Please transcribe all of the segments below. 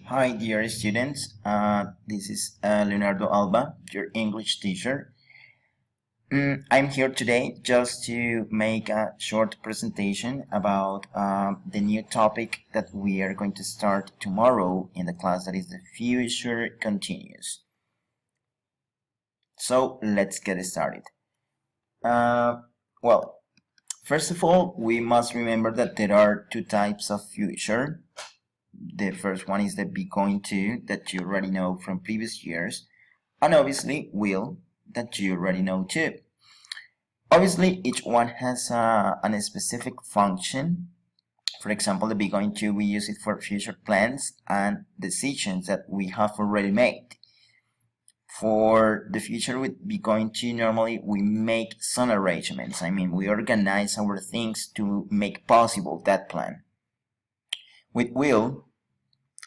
Hi dear students, this is Leonardo Alba, your English teacher. I'm here today just to make a short presentation about the new topic that we are going to start tomorrow in the class, that is the future continuous. So let's get started. Well, first of all, we must remember that there are two types of future. The first one is the be going to, that you already know from previous years, and obviously will, that you already know too. Obviously, each one has a specific function. For example, the be going to, we use it for future plans and decisions that we have already made. For the future with be going to, normally we make some arrangements. I mean, we organize our things to make possible that plan. With will,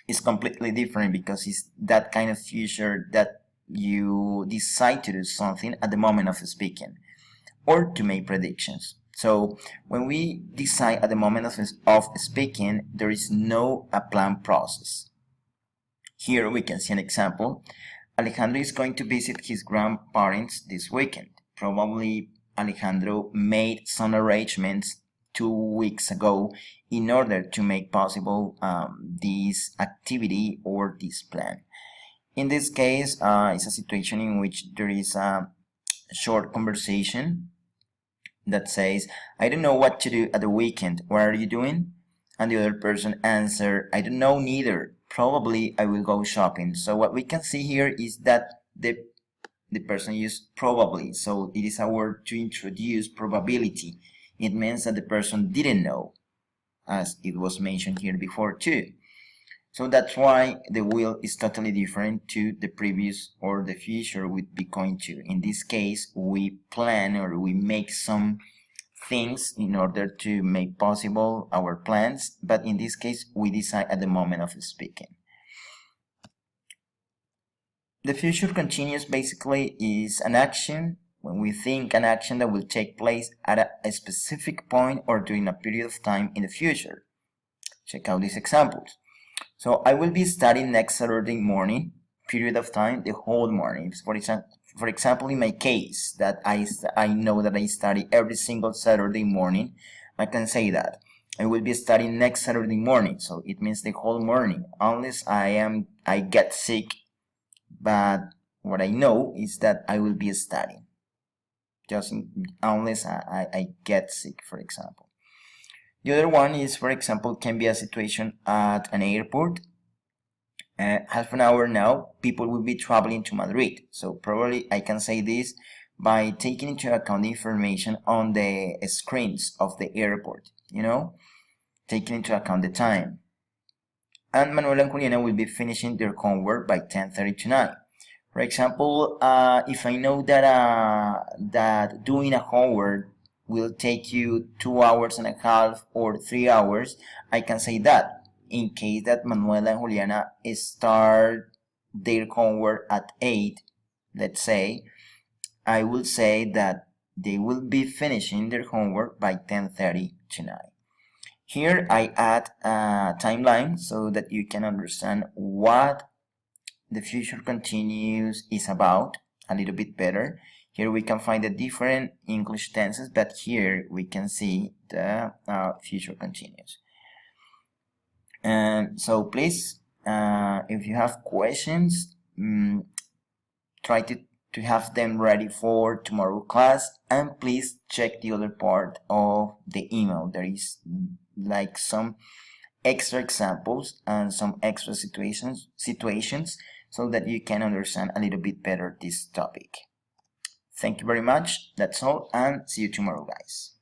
is completely different because it's that kind of future that you decide to do something at the moment of speaking or to make predictions. So when we decide at the moment of speaking, there is no plan process. Here we can see an example. Alejandro is going to visit his grandparents this weekend. Probably Alejandro made some arrangements 2 weeks ago in order to make possible this activity or this plan. In this case, it's a situation in which there is a short conversation that says, I don't know what to do at the weekend. What are you doing? And the other person answer, I don't know neither. Probably I will go shopping. So what we can see here is that the person used probably. So it is a word to introduce probability. It means that the person didn't know, as it was mentioned here before too. So that's why the will is totally different to the previous or the future with be going to. In this case, we plan or we make some things in order to make possible our plans, but in this case, we decide at the moment of speaking. The future continuous basically is an action when we think an action that will take place at a specific point or during a period of time in the future. Check out these examples. So I will be studying next Saturday morning, period of time, the whole morning. For example, in my case, that I know that I study every single Saturday morning, I can say that I will be studying next Saturday morning. So it means the whole morning, unless I get sick. But what I know is that I will be studying. Unless I get sick, for example. The other one is, for example, can be a situation at an airport. Half an hour now, people will be traveling to Madrid. So probably I can say this by taking into account the information on the screens of the airport, taking into account the time. And Manuel and Juliana will be finishing their homework by 10:30 tonight. For example, if I know that doing a homework will take you 2.5 hours or 3 hours, I can say that. In case that Manuela and Juliana start their homework at 8, let's say, I will say that they will be finishing their homework by 10:30 tonight. Here I add a timeline so that you can understand what the future continuous is about a little bit better. Here we can find the different English tenses, but here we can see the future continuous. And so please, if you have questions, try to have them ready for tomorrow class, and please check the other part of the email. There is like some extra examples and some extra situations so that you can understand a little bit better this topic. Thank you very much. That's all, and see you tomorrow, guys.